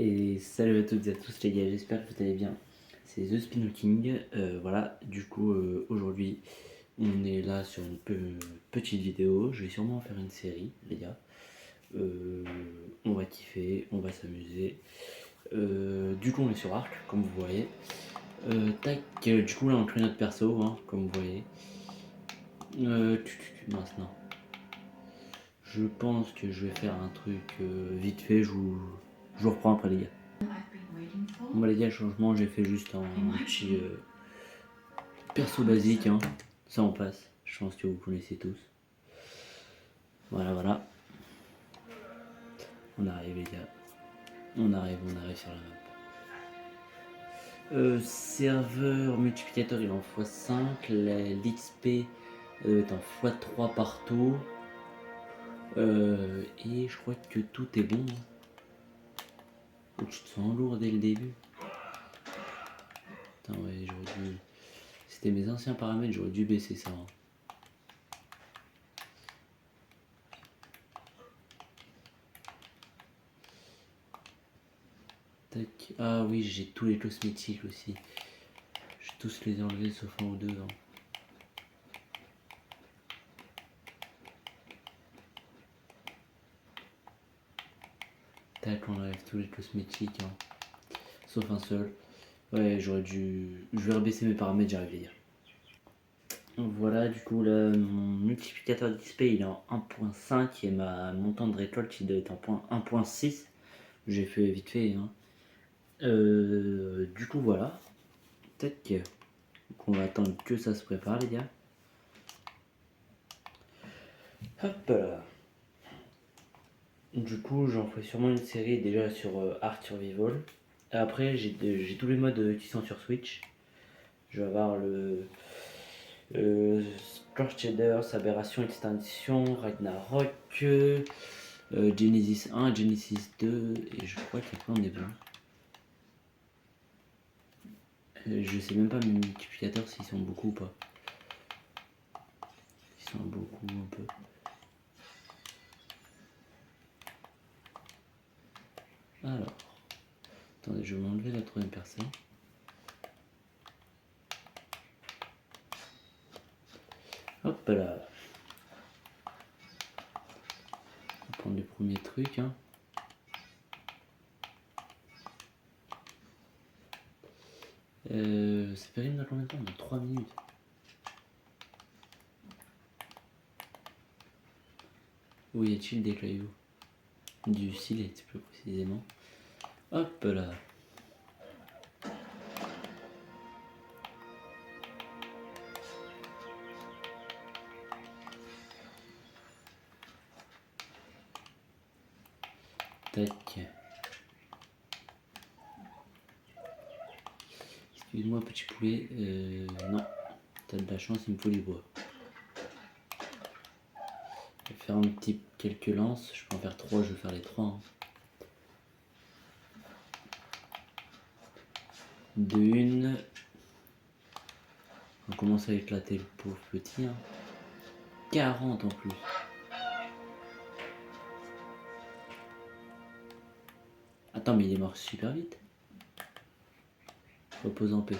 Et salut à toutes et à tous les gars, j'espère que vous allez bien. C'est The Spino King. Voilà, du coup aujourd'hui on est là sur une petite vidéo. Je vais sûrement faire une série les gars. On va kiffer, on va s'amuser. Du coup on est sur Arc comme vous voyez. Du coup là on crée notre perso hein, comme vous voyez. Mince non. Je pense que je vais faire un truc vite fait, je vous reprends après les gars. Bon bah les gars, le changement, j'ai fait juste un petit perso basique, hein. Ça on passe, je pense que vous connaissez tous. Voilà, voilà. On arrive les gars. On arrive sur la map. Serveur multiplicateur il est en x5, l'XP est en x3 partout. Et je crois que tout est bon. Oh, tu te sens lourd dès le début. Putain ouais, j'aurais dû... C'était mes anciens paramètres, j'aurais dû baisser ça. Hein. Tac. Ah oui, j'ai tous les cosmétiques aussi. Je vais tous les enlever sauf un ou deux. Hein. Tac, on enlève tous les cosmétiques. Hein. Sauf un seul. Ouais, j'aurais dû... Je vais rebaisser mes paramètres, j'arrive à dire. Voilà, du coup, là, mon multiplicateur d'XP, il est en 1.5 et ma montant de récolte, il doit être en 1.6. J'ai fait vite fait. Hein. Du coup, voilà. Tac. Donc, on va attendre que ça se prépare, les gars. Hop là. Du coup, j'en ferai sûrement une série déjà sur Art Survival. Après, j'ai tous les modes qui sont sur Switch. Je vais avoir le Scorched Shaders, Aberration Extinction, Ragnarok, Genesis 1, Genesis 2, et je crois qu'après on est bon. Je sais même pas mes multiplicateurs s'ils sont beaucoup ou pas. Ils sont beaucoup un peu. Alors, attendez, je vais m'enlever la troisième personne. Hop là. On va prendre le premier truc. Hein. Ça périme dans combien de temps? Dans 3 minutes. Où y a-t-il des cailloux? Du silex plus précisément. Hop là. Tac. Excuse-moi petit poulet. Non. T'as de la chance, il me faut du bois. Je vais faire quelques lances. Je peux en faire 3, je vais faire les 3. Hein. De une. On commence à éclater le pauvre petit. Hein. 40 en plus. Attends, mais il est mort super vite. Repose en paix.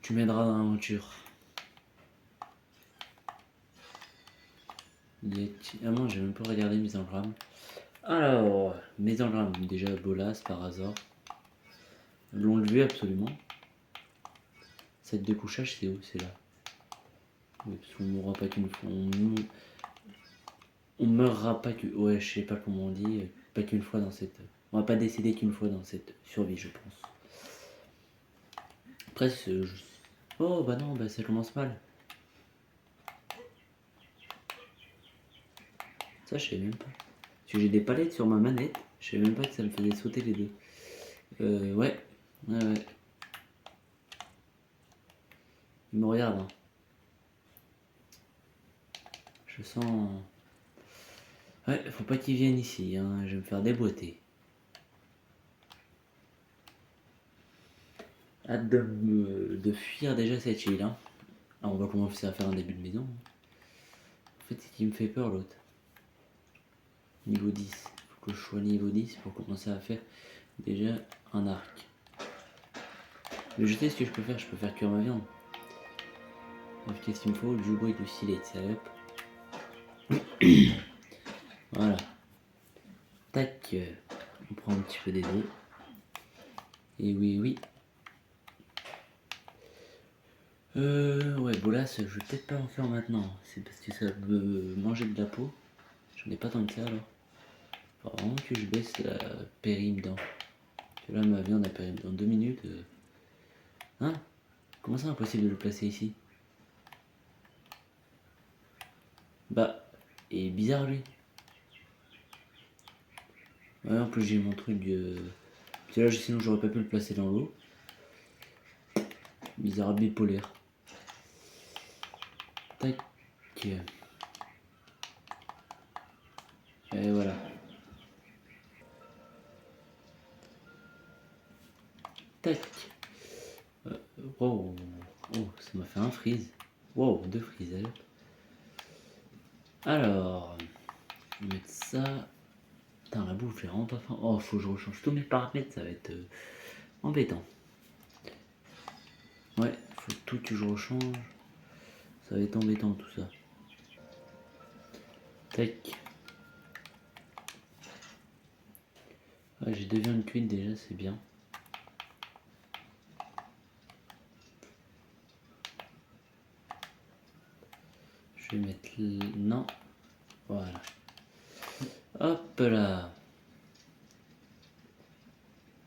Tu m'aideras dans l'aventure. Ah moi j'ai même pas regardé mes engrammes. Alors, mes engrammes, déjà Bolas par hasard. L'ont levé absolument. Cette de couchage c'est où? C'est là. Oui, parce qu'on mourra pas qu'une fois. On meurra pas que. Ouais, je sais pas comment on dit. Pas qu'une fois dans cette. On va pas décéder qu'une fois dans cette survie, je pense. Après, oh bah non, bah ça commence mal. Ça, je sais même pas. Parce que j'ai des palettes sur ma manette. Je savais même pas que ça me faisait sauter les deux. Ouais. Ouais. Il me regarde. Hein. Je sens. Ouais, faut pas qu'il vienne ici. Hein. Je vais me faire déboîter. Hâte de fuir déjà cette île. Hein. Alors, on va commencer à faire un début de maison. En fait, c'est qui me fait peur l'autre. Niveau 10. Faut Faut que je sois niveau 10 pour commencer à faire déjà un arc. Mais je sais ce que je peux faire cuire ma viande. Donc qu'est-ce qu'il me faut? Du jus et du filet, salope. Voilà. Tac. On prend un petit peu des œufs. Et oui. Ouais, bolas, je vais peut-être pas en faire maintenant. C'est parce que ça veut manger de la peau. J'en ai pas tant que ça alors. Faut vraiment que je baisse la périme dans. Parce que là, ma viande a périme dans 2 minutes. Hein? Comment c'est impossible de le placer ici? Bah, il est bizarre lui. Ouais, en plus j'ai mon truc. Parce que là, sinon j'aurais pas pu le placer dans l'eau. Bizarre bipolaire. Tac. Et voilà. Tac. Wow. Oh, ça m'a fait un freeze. Wow, 2 freeze. Alors, je vais mettre ça. Putain, la bouffe, j'ai vraiment pas faim. Oh, faut que je rechange tous mes paramètres, ça va être embêtant. Ouais, faut tout que je rechange. Ça va être embêtant tout ça. Tac. Ah, j'ai 2 viandes cuites déjà, c'est bien. Je vais mettre non. Voilà. Hop là.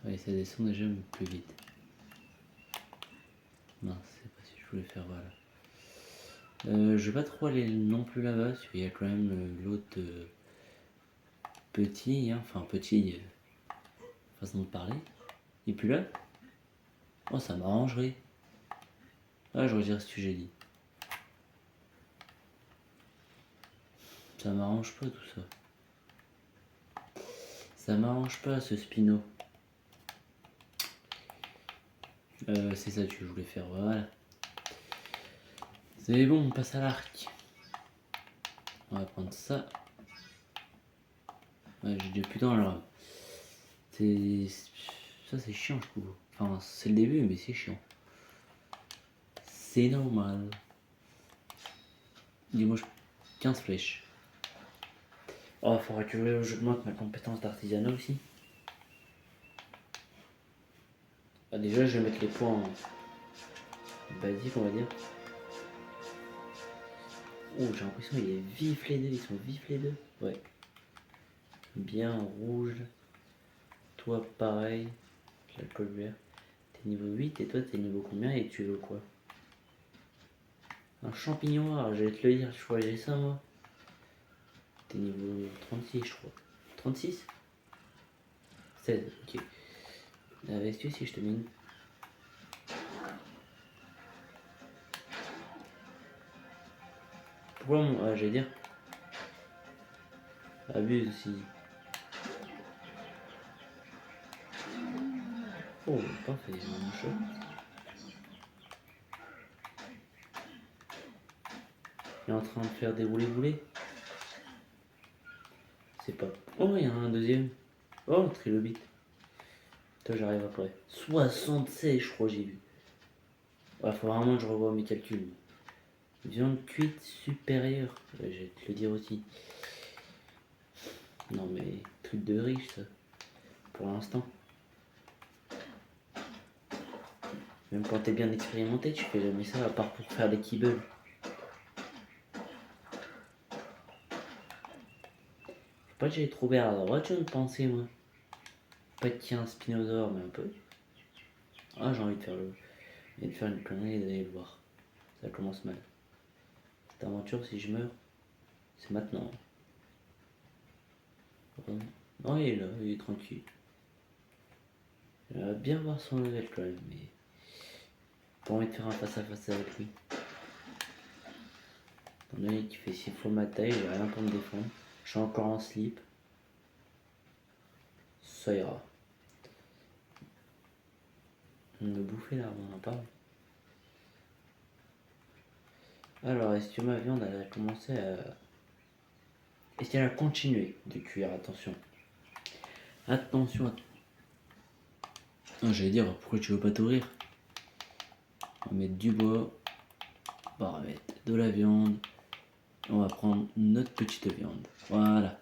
Ouais, ça descend déjà plus vite. Non, c'est pas si je voulais faire, voilà. Je vais pas trop aller non plus là-bas, parce qu'il y a quand même l'autre petit, hein, enfin petit, façon de parler. Et puis là, oh ça m'arrangerait. Ah, je retire ce que j'ai dit. Ça m'arrange pas tout ça. Ça m'arrange pas ce spino. C'est ça que je voulais faire, voilà. C'est bon, on passe à l'arc. On va prendre ça. Ouais, j'ai déjà plus dans le rame. Ça c'est chiant je trouve. Enfin c'est le début mais c'est chiant. C'est normal. Dis-moi 15 flèches. Oh faudra que j'augmente ma compétence d'artisanat aussi. Ah, déjà je vais mettre les points basiques on va dire. Oh j'ai l'impression qu'il est vif les deux, ils sont vifs les deux. Ouais. Bien rouge. Toi pareil. L'alcool vert. T'es niveau 8 et toi t'es niveau combien et tu veux quoi? Un champignon noir, je vais te le dire, je crois que j'ai ça moi. T'es niveau 36 je crois. 36? 16, ok. La veste si je te mets une. Pourquoi mon. Ah, j'allais dire. Abuse aussi. Oh, parfait, mon chat. Il est en train de faire des roulés-boulés. C'est pas. Oh, il y en a un deuxième. Oh, trilobite. Toi, j'arrive après. 76, je crois, j'ai vu. Ouais, faut vraiment que je revoie mes calculs. Viande cuite supérieure. Ouais, je vais te le dire aussi. Non, mais truc de riche, ça. Pour l'instant. Même quand t'es bien expérimenté, tu fais jamais ça à part pour faire des kibbles. Pas que j'ai trouvé à droite, je ne pensais, moi. Pas qu'il y ait un spinosaure, mais un peu. Ah, j'ai envie de faire une connerie et d'aller le voir. Ça commence mal. Cette aventure, si je meurs, c'est maintenant. Non, il est là, il est tranquille. J'aimerais bien voir son level quand même, mais pas envie de faire un face à face avec lui. On a qui fait 6 fois ma taille, j'ai rien pour me défendre. Je suis encore en slip. Ça ira. On me bouffer là, on en parle. Alors, est-ce que ma viande elle a commencé à. Est-ce qu'elle a continué de cuire? Attention. Attention. J'allais dire, pourquoi tu veux pas t'ouvrir? On va mettre du bois. On va mettre de la viande. On va prendre notre petite viande. Voilà.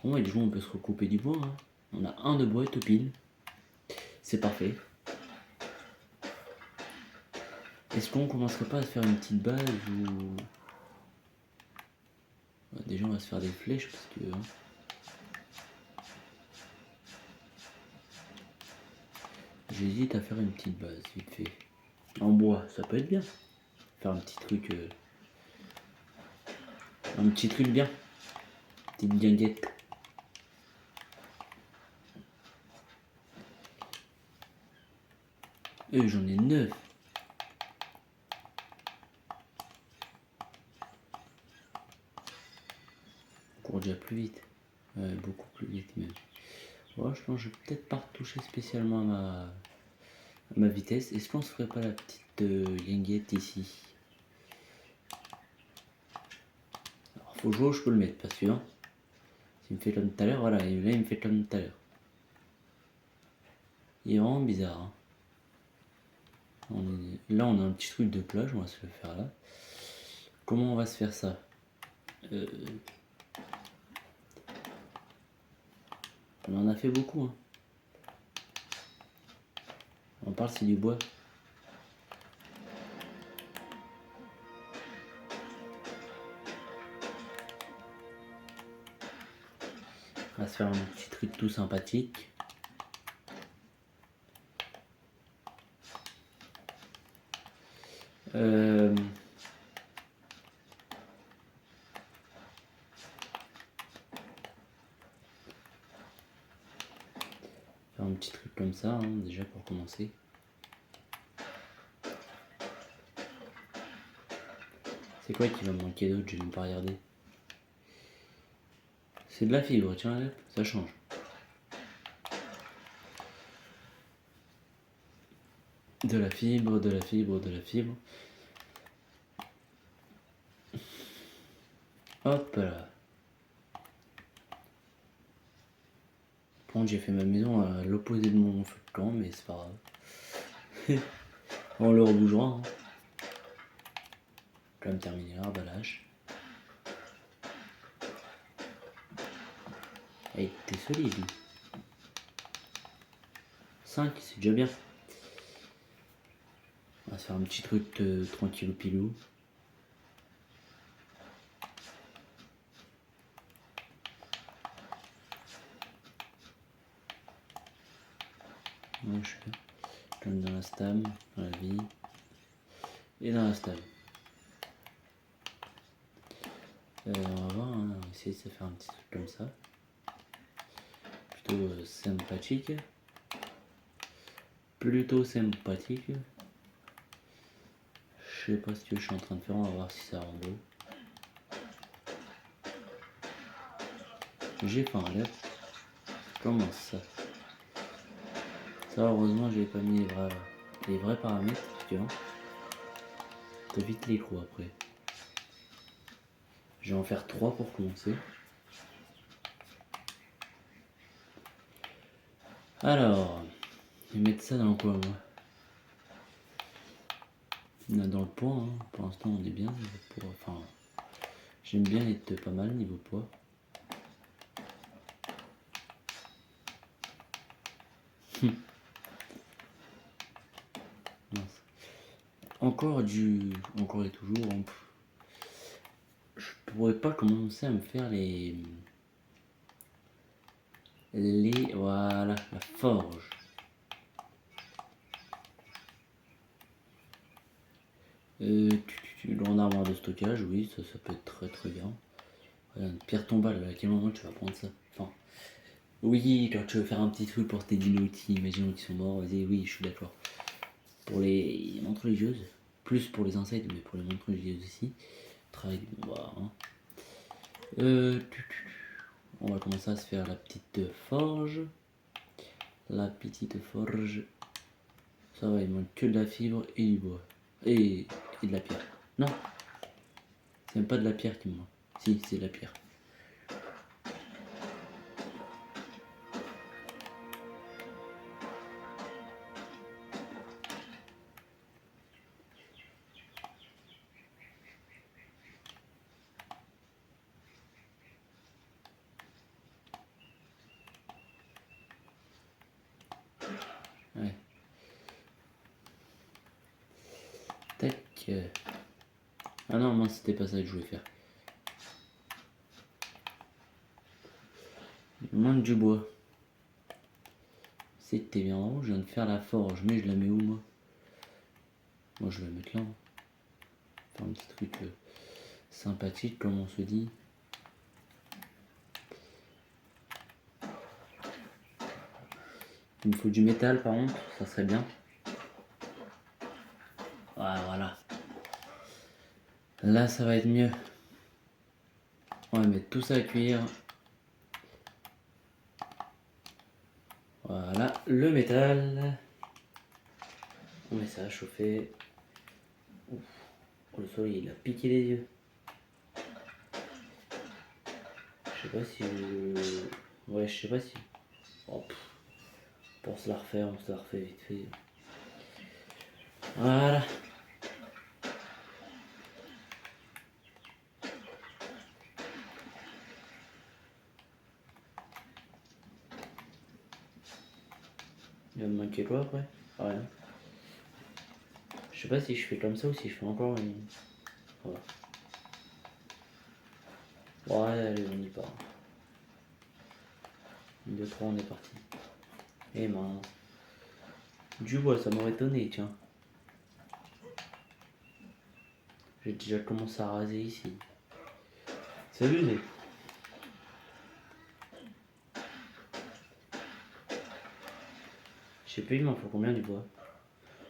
Bon, et du coup, on peut se recouper du bois. Hein. On a un de bois tout pile. C'est parfait. Est-ce qu'on commencerait pas à se faire une petite base ou... Déjà, on va se faire des flèches parce que... Hein. J'hésite à faire une petite base, vite fait. En bois, ça peut être bien. Faire un petit truc... Un petit truc bien. Petite guinguette. Et j'en ai 9. On court déjà plus vite. Ouais, beaucoup plus vite même. Ouais, je pense que je vais peut-être pas retoucher spécialement à ma vitesse. Est-ce qu'on se ferait pas la petite guinguette ici? Alors, faut jouer où je peux le mettre, pas sûr. S'il me fait comme tout à l'heure, voilà, et là il me fait comme tout à l'heure. Il est vraiment bizarre. Hein. Là on a un petit truc de plage, on va se le faire là. Comment on va se faire ça? On en a fait beaucoup. Hein. On parle c'est du bois. On va se faire un petit truc tout sympathique. Faire un petit truc comme ça, hein, déjà pour commencer. C'est quoi qui va me manquer d'autre? Je vais même pas regarder. C'est de la fibre, tiens, là, ça change. De la fibre, de la fibre, de la fibre. Hop là. Bon, j'ai fait ma maison à l'opposé de mon feu de camp, mais c'est pas grave. On le rebougera. Hein. Quand même terminer l'emballage. Hey, t'es solide. 5, c'est déjà bien. On va se faire un petit truc tranquille au pilou. Ouais, je suis comme dans la stam, dans la vie. Et dans la stam. On va voir, hein, on va essayer de se faire un petit truc comme ça. Plutôt sympathique. Plutôt sympathique. Je sais pas ce que je suis en train de faire, on va voir si ça rend beau. J'ai faim là. Comment ça? Ça heureusement j'ai pas mis les vrais paramètres, tu vois. T'as vite les gros après. Je vais en faire 3 pour commencer. Alors, je vais mettre ça dans quoi moi? Dans le poids, hein. Pour l'instant on est bien niveau poids. Enfin, j'aime bien être pas mal niveau poids. Encore et toujours. Je pourrais pas commencer à me faire voilà, la forge. Le grande armoire de stockage, oui, ça peut être très très bien. Une pierre tombale, à quel moment tu vas prendre ça? Enfin, oui, quand tu veux faire un petit truc pour tes dinos qui, imaginons qu'ils sont morts, vas-y, oui, je suis d'accord. Pour les montres religieuses, plus pour les insectes, mais pour les montres religieuses aussi. Travail du bois. Hein. On va commencer à se faire la petite forge. La petite forge. Ça va, il manque que de la fibre et du bois. Et de la pierre. Non, c'est même pas de la pierre qui me manque. Si, c'est de la pierre. Tac. Ah non, moi c'était pas ça que je voulais faire. Il manque du bois. C'était bien haut, je viens de faire la forge, mais je la mets où moi? Moi je vais la mettre là. Faire un petit truc sympathique comme on se dit. Il me faut du métal par contre, ça serait bien. Ouais, voilà. Là ça va être mieux. On va mettre tout ça à cuire. Voilà, le métal. On met ça à chauffer. Ouf. Oh, le soleil il a piqué les yeux. Je sais pas si ouais, je sais pas si... Oh, pour se la refaire, on se la refait vite fait. Voilà. Il va me manquer quoi après? Rien. Je sais pas si je fais comme ça ou si je fais encore une... Voilà. Ouais, allez, on y part. 1, 2, 3, on est parti. Et mince. Du bois, ça m'aurait étonné, tiens. J'ai déjà commencé à raser ici. C'est abusé. Je sais plus, il m'en faut combien du bois?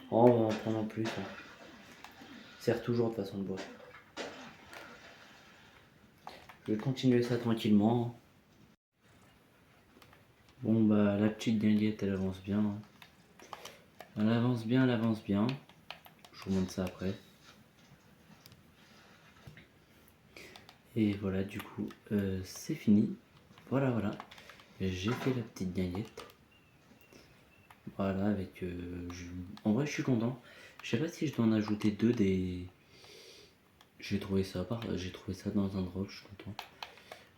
Oh, on va en prendre en plus. Hein. Sert toujours de façon de bois. Je vais continuer ça tranquillement. Bon bah la petite guinguette elle avance bien. Hein. Elle avance bien, elle avance bien. Je vous montre ça après. Et voilà, du coup, c'est fini. Voilà, voilà. J'ai fait la petite guinguette. Voilà, avec... En vrai, je suis content. Je sais pas si je dois en ajouter deux des... J'ai trouvé ça dans un drop, je suis content.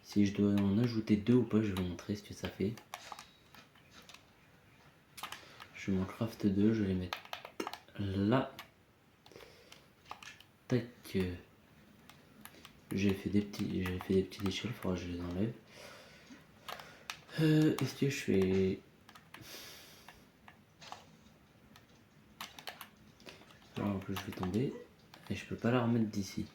Si je dois en ajouter deux ou pas, je vais vous montrer ce que ça fait. Je m'en craft 2, je vais les mettre là. Tac. J'ai fait des petits échelles, il faudra que je les enlève. Est-ce que je fais... Alors en plus je vais tomber. Et je peux pas la remettre d'ici.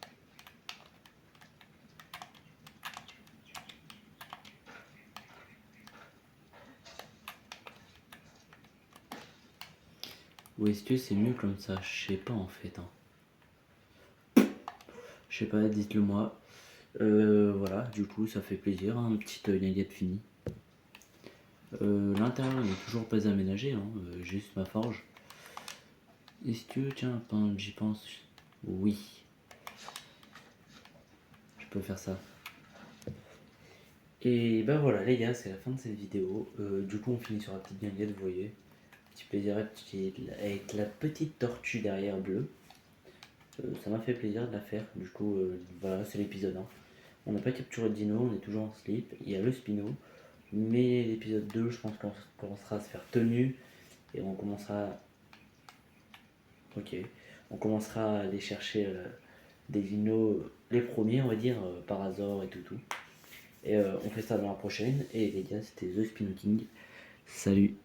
Ou est-ce que c'est mieux comme ça? Je sais pas en fait. Hein. Je sais pas, dites-le moi. Voilà, du coup ça fait plaisir, hein, une petite guinguette finie. L'intérieur n'est toujours pas aménagé, hein, juste ma forge. Est-ce que, tiens, pendant que j'y pense, oui, je peux faire ça. Et ben voilà les gars, c'est la fin de cette vidéo. Du coup on finit sur la petite guinguette, vous voyez. Petit plaisir avec la petite tortue derrière bleue. Ça m'a fait plaisir de la faire. Du coup voilà, c'est l'épisode 1. On n'a pas capturé de dino, on est toujours en slip. Il y a le spino. Mais l'épisode 2, je pense qu'on commencera à se faire tenue. Et on commencera... Ok. On commencera à aller chercher des dinos, les premiers on va dire, par hasard et tout. Et on fait ça dans la prochaine. Et les gars, c'était The Spino King. Salut.